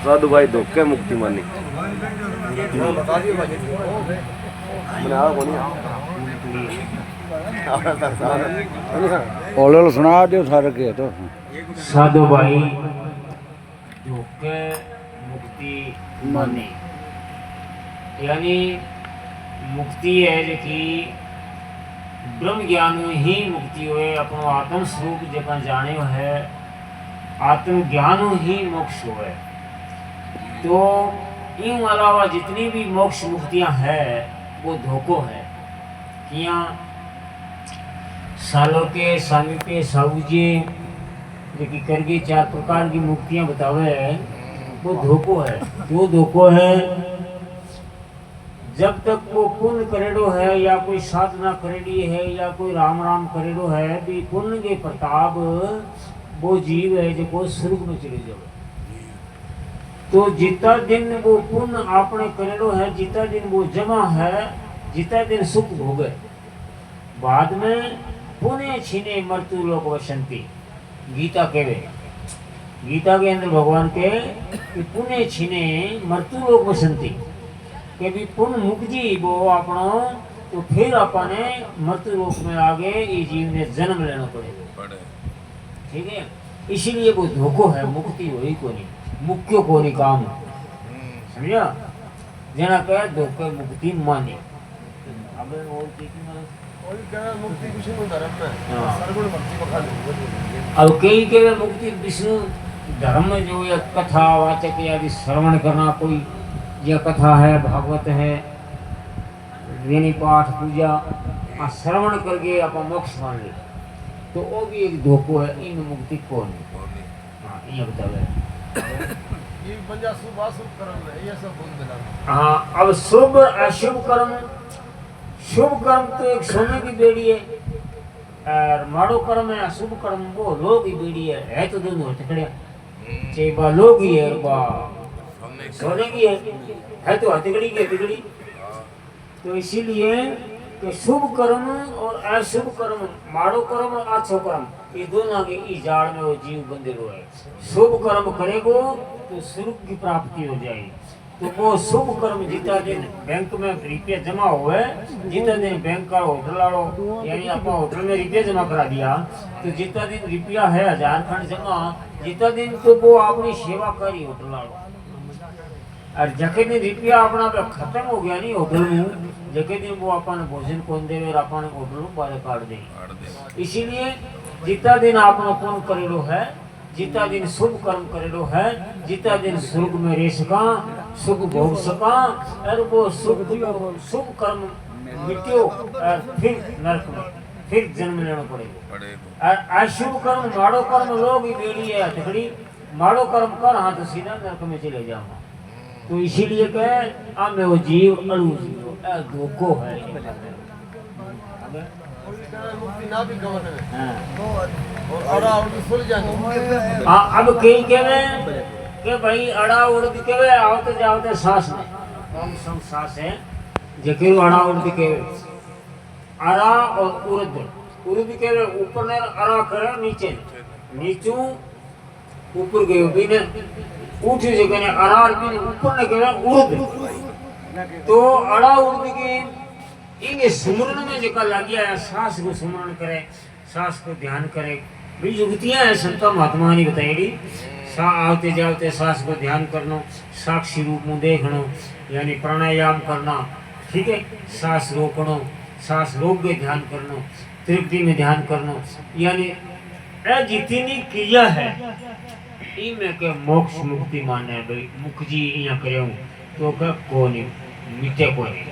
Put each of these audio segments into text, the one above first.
साधु भाई धोखे मुक्ति मानी ओले सुना दो सारे के तो साधु भाई धोखे मुक्ति मानी यानी मुक्ति है जी ब्रह्म ज्ञान में ही मुक्ति हुए अपनो आत्म स्वरूप जगह जाने है आत्म ज्ञान ही मोक्ष हुए। तो इन अलावा जितनी भी मोक्ष मुक्तियां हैं वो धोखो है कि यहाँ सालों के स्वामी पे साहूजी जो कि करके 4 प्रकार की मुक्तियां बतावे है वो धोखो है। वो धोखो है जब तक वो पुण्य करेडो है या कोई साधना करेडी है या कोई राम राम करेडो है भी पुण्य के प्रताप वो जीव है जो को स्वर्ग में चले जाए। तो जितना दिन वो पुण्य आपने करेडो है जितना दिन वो जमा है जितना दिन सुख भोगे बाद में पुण्य छीने मृत्यु लोक वसंती गीता कहवे। गीता के अंदर भगवान के पुण्य छीने मृत्यु लोक वसंती के भी पुण्य मुक्ति वो अपना तो फिर अपने मृत्यु लोक में आगे ये जीव ने जन्म लेना पड़ेगा। ठीक है इसीलिए वो धोखो है मुक्ति वही को नहीं मुक्तियों को नहीं काम समझा जना कह धोखे मुक्ति माने अब अब कई के मुक्ति विष्णु धर्म में जो या कथा वाचक या श्रवण करना कोई यह कथा है भागवत है वेणी पाठ पूजा श्रवण करके आप मोक्ष मान ले तो वो भी एक धोखो है। इन मुक्ति कौन है ये बतावे हाँ। अब शुभ अशुभ कर्म शुभ कर्म तो एक सोने की बेड़ी है और माड़ो कर्म है अशुभ कर्म वो लोग की बेड़ी है तो दोनों टकड़िया चाहे बा लोग ही है बा सोने की है तो हथकड़ी की हथकड़ी। तो इसीलिए कि शुभ कर्म और अशुभ कर्म माड़ो कर्म और अच्छो कर्म ये दोनों के इस जाल में वो जीव बंधे हुए है। शुभ कर्म करेगो तो स्वर्ग की प्राप्ति हो जाएगी। तो वो शुभ कर्म जितना दिन बैंक में रुपया जमा हुए जितना दिन बैंक का होटल वालों यानी आप होटल में रुपया जमा करा दिया तो जितना दिन रुपया है 1000 खंड जमा जितना दिन तो वो अपनी सेवा करी होटल वालों और जके दिन रुपया अपना खत्म हो गया नहीं होटल में जके दिन वो अपन भोजन कौन दे और अपन होटल में बाहर काट दे। इसीलिए जितना दिन आपने पुण्य करेलो है जितना दिन शुभ कर्म करेलो है जितना दिन स्वर्ग में रह सका सुख भोग सका और वो शुभ कर्म मिट्यो और फिर नरक में फिर जन्म लेना पड़ेगा। और अशुभ कर्म माड़ो कर्म लोग ही बेड़ी है हथकड़ी माड़ो कर्म कर हाँ तो सीधा नरक में चले जाऊंगा। तो इसीलिए कहे मैं वो जीव अड़ू धोखो है। अब कई कहवे के भाई अड़ा उड़ कहवे आवते जावते सांस में कौन सम सांस है जकेरो अड़ा उड़ कहवे अड़ा और उर्द कहवे ऊपर ने अड़ा करे नीचे नीचू ऊपर गयो बिने उठ जगह ने अरार बिने ऊपर ने कहवे उर्द। तो अड़ा उर्द के इनके सुमरण में जका लगिया है सांस को सुमरण करे सांस को ध्यान करे भी युक्तियां है संत महात्मा ने बताई सा आवते जावते सांस को ध्यान करना साक्षी रूप में देखना यानी प्राणायाम करना। ठीक है सांस रोकना सांस रोक के ध्यान करना तृप्ति में ध्यान करना यानी जितनी क्रिया है इनमें के मोक्ष मुक्ति माने भाई मुक्ति यहाँ करे तो क्या को नहीं मिटे को नहीं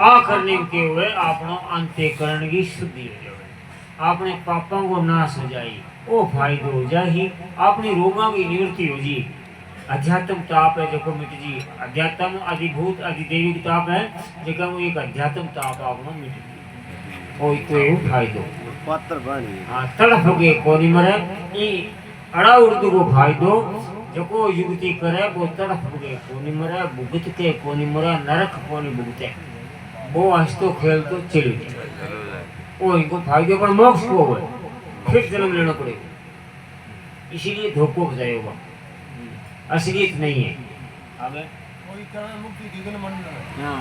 आ करने के हुए आपनो अंत्यकरण की शुद्धि हो जाए अपने पापों को नाश हो जाए वो फायदो हो जाए अपनी रोगों की निवृत्ति हो जी। अध्यात्म ताप है जो मिट जी अध्यात्म अधिभूत अधिदेविक ताप है जो वो एक अध्यात्म ताप आपनो मिट जी वो तो फायदो हाँ तड़फ गए कोनी मरे ई अड़ा उर्दू को फायदो जो को युक्ति करे वो तड़फ गए कोनी मरे भुगत के कोनी मरे नरक कोनी भुगते वो हंसतो खेलतो चली जाए वो इनको फायदे पर मोक्ष को हुए फिर जन्म लेना पड़ेगा। इसीलिए धोखो बजायो हुआ, असलियत नहीं है। आगे कोई कहे मुक्ति गगन मंडल हाँ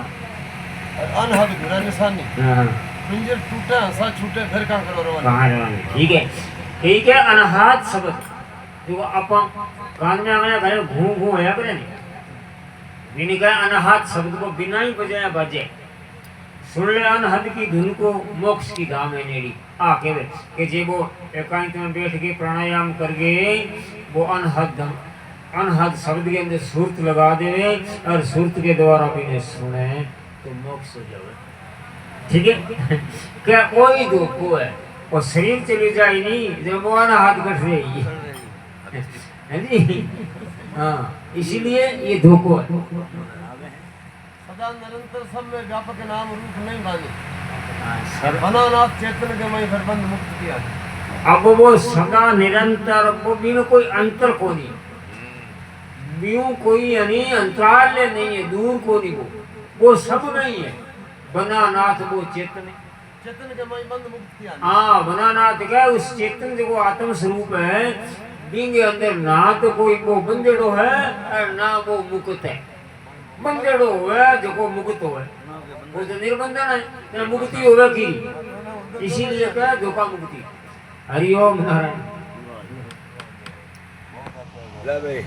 और अनहद घुरा निशानी हाँ पिंजर टूटा सा छूटे फिर कहाँ करो रवानी। कहाँ रवानी, ठीक है। अनहाद शब्द जो अपन कान में आगे गए घू घू है करे नहीं, मैंने कहा अनहाद शब्द को बिना ही बजाया बजे, सुन ले अनहद की धुन को मोक्ष की धाम है नेड़ी आके वे कि जे वो एकांत में बैठ के प्राणायाम कर गए वो अनहद शब्द के अंदर सुरत लगा दे और सुरत के द्वारा भी ने सुने तो मोक्ष हो जाए। ठीक है क्या कोई धोखो है और शरीर चली जाए नहीं जब वो अनहद कट रही है जी। हाँ इसीलिए ये धोखो है। सदा निरंतर सब में व्यापक नाम रूप नहीं बानी सर बनानाथ चेतन के मई फिर बंद मुक्त किया। अब वो सदा निरंतर वो बिनु कोई अंतर को नहीं, बिनु कोई यानी अंतराल नहीं है, दूर को नहीं, वो सब नहीं है। बनानाथ वो चेतन है, चेतन के मई बंद मुक्त किया। हाँ बनानाथ क्या उस चेतन जो आत्म स्वरूप है बिंगे अंदर ना तो कोई वो बंदेड़ो है और ना वो मुक्त है। बंदेड़ो है जो को मुक्त हो है वो तो निर्बंधन है, तो मुक्ति होगा की, इसीलिए क्या धोखा मुक्ति। हरिओम नारायण। ले भाई